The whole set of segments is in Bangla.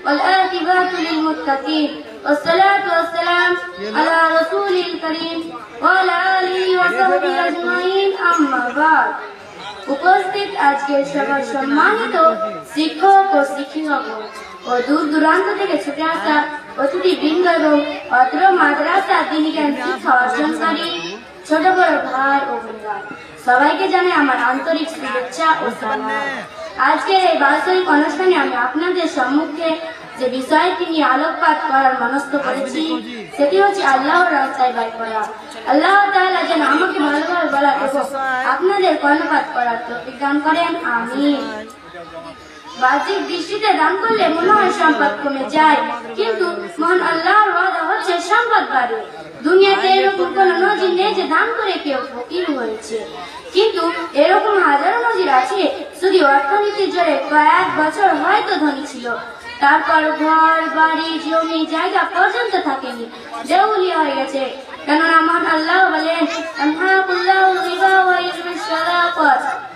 والعاقبة للمتقين والصلاة والسلام على رسول الكريم وعلى آله وصحبه أجمعين أما بعد উপস্থিত আজকের সভার সম্মানিত শিক্ষক ও শিক্ষিকাগণ ও দূর দূরান্ত থেকে ছুটে আসা অতিথিবৃন্দ এবং অত্র মাদ্রাসা দ্বীনি জ্ঞান শিক্ষা অর্জনকারী ছোট বড় ভাই ও বোনেরা, সবাইকে জানাই আমার আন্তরিক শুভেচ্ছা ও সালাম। আজকের এই বাৎসরিক অনুষ্ঠানে আমি আপনাদের সম্মুখে যে বিষয়টি নিয়ে আলোকপাত করার মনস্থ করেছি সেটি হচ্ছে আল্লাহর রাস্তায় ব্যয় করা। আল্লাহ তাআলা যেন আমাকে ভালোভাবে বলার এবং আপনাদের কর্ণপাত করার তৌফিক দান করেন, আমিন। বাহ্যিক দৃষ্টিতে দান করলে মনে হয় সম্পদ কমে যায়, কিন্তু মহান আল্লাহর ওয়াদা হচ্ছে সম্পদ বাড়ে। দুনিয়াতে এরকম কোনো নজির নেই যে দান করে কেউ ফকির হয়েছে, কিন্তু এরকম হাজারো নজির আছে শুধু অর্থনীতির জোরে কয়েক বছর হয়তো ধনী ছিল, তারপর ঘর বাড়ি জমি জায়গা পর্যন্ত থাকেনি, দেউলিয়া হয়ে গেছে। কেননা মহান আল্লাহ বলেন,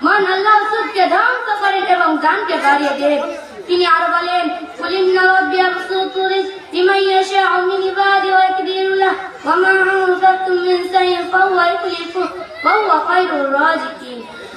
মহান আল্লাহ সুদকে ধ্বংস করেন এবং দানকে বাড়িয়ে দেন। তিনি আরো বলেন,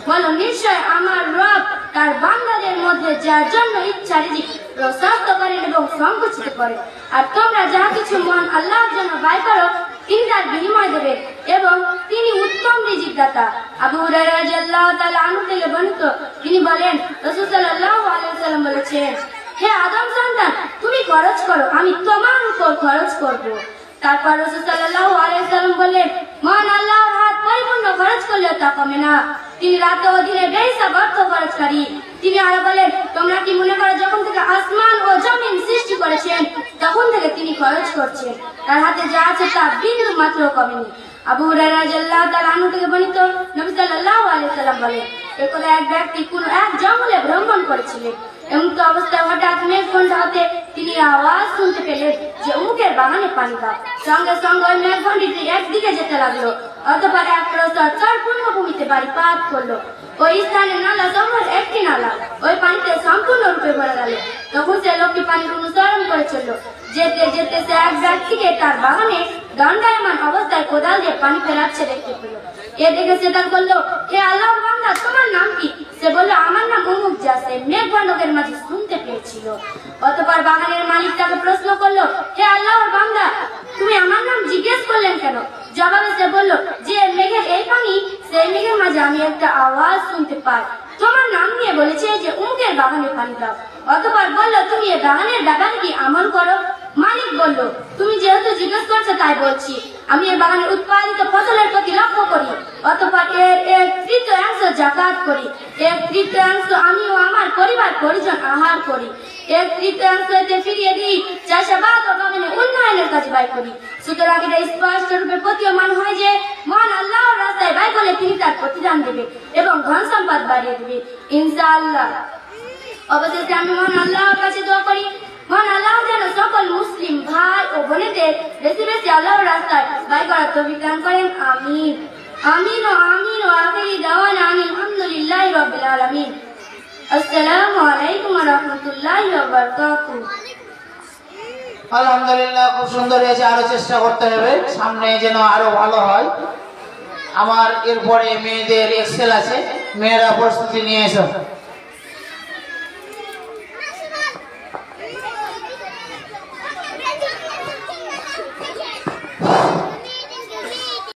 বলো নিশ্চয় আমার রব তার বান্দাদের মধ্যে যার জন্য ইচ্ছা রিজিক প্রশস্ত করেন এবং সংকুচিত করেন, আর তোমরা যাহা কিছু মহান আল্লাহর জন্য ব্যয় করো তিনি তার বিনিময় দেবেন এবং তিনি উত্তম রিজিক দাতা। আবু হুরায়রা রাদিয়াল্লাহু তাআলা আনহু থেকে বর্ণিত, তিনি বলেন, রাসূল সাল্লাল্লাহু আলাইহি ওয়াসাল্লাম বলেছেন, হে আদম সন্তান, তুমি খরচ করো, আমি তোমার উপর খরচ করব। তারপর রাসূল সাল্লাল্লাহু আলাইহি ওয়াসাল্লাম বললেন, মহান আল্লাহর হাত পরিপূর্ণ খরচ করলেও তা কমে না, তিনি রাতে ও দিনে বেহিসাব অর্থ খরচকারী। তিনি আরো বলেন, তোমরা কি মনে করো যখন থেকে আসমান ও জমিন সৃষ্টি করেছেন তখন থেকে তিনি খরচ করছেন, তার হাতে যা আছে তা বিন্দু মাত্র কমেনি। আবু হুরায়রা রাদিয়াল্লাহু তাআলা আনহু থেকে বর্ণিত, নবী সাল্লাল্লাহু আলাইহি ওয়াসাল্লাম বলেন, একদা এক ব্যক্তি কোন এক জঙ্গলে ভ্রমণ করেছিলেন। এমন অবস্থায় হঠাৎ মেঘখণ্ড হতে তিনি আওয়াজ শুনতে পেলেন যে উমুকের বাগানে পানি দাও। সঙ্গে সঙ্গে ওই মেঘখণ্ডটি একদিকে যেতে লাগলো, অতঃপর এক প্রস্তর চরপূর্ণ ভূমিতে বাড়িপাত করলো। ওই স্থানে নালা সমূহ একটি নালা ওই পানিতে সম্পূর্ণরূপে ভরে গেল। তখন সে লোকটি পানির অনুসরণ করে চলল। যেতে যেতে সে এক ব্যক্তিকে তার বাগানে দণ্ডায়মান অবস্থায় কোদাল দিয়ে পানি ফেলাচ্ছে দেখতে পেল। এ দেখে সে তার বলল, হে আল্লাহর বান্দা, তোমার নাম কি? সে বলল, আমার নাম অমুক, যা সে মেঘখণ্ডের মাঝে শুনতে পেয়েছিল। অতঃপর বাগানের মালিক তাকে প্রশ্ন করলো, হে আল্লাহর বান্দা, তুমি আমার নাম জিজ্ঞেস করলেন কেন? জবাবে সে বলল, যে মেঘের এই পানি, সেই মেঘের মাঝে আমি একটা আওয়াজ শুনতে পাই, তোমার নাম নিয়ে বলেছে যে উমুকের বাগানে পানি দাও। অতঃপর বলল, তুমি এই বাগানের ব্যাপারে কি আমল করো? মালিক বলল, তুমি যেহেতু জিজ্ঞেস করছো তাই বলছি, আমি এই বাগানের উৎপাদিত ফসলের প্রতি লক্ষ্য করি, অতঃপর এর তৃতীয়াংশ যাকাত করি, এর তৃতীয়াংশ আমি ও আমার পরিবার পরিজন আহার করি, এর তৃতীয়াংশ এতে ফিরিয়ে দিই, চাষাবাদ ও বাগানের উন্নয়নের কাজে ব্যয় করি। সুতরাং এটা স্পষ্ট রূপে প্রতীয়মান হয় যে মহান আল্লাহর রাস্তায় ব্যয় করলে তিনি তার প্রতিদান দেবে এবং ধন সম্পদ বাড়িয়ে দেবে ইনশাআল্লাহ। অবশেষে আমি মহান আল্লাহর কাছে দোয়া করি, মহান আল্লাহ যেন সকল মুসলিম ভাই ও বোনেদের বেশি বেশি আল্লাহর রাস্তায় ব্যয় করার তৌফিক দান করেন, আমিন। আমিন ও আমিন ও আখিরি দাওয়ানা আলহামদুলিল্লাহি রাব্বিল আলামিন। আসসালামু আলাইকুম ওয়া রাহমাতুল্লাহি ওয়া বারাকাতুহু। আলহামদুলিল্লাহ, খুব সুন্দর হয়েছে, আরো চেষ্টা করতে হবে, সামনে যেন আরো ভালো হয়। আমার এরপরে মেয়েদের এক্সেল আছে, মেয়েরা প্রস্তুতি নিয়ে এসো।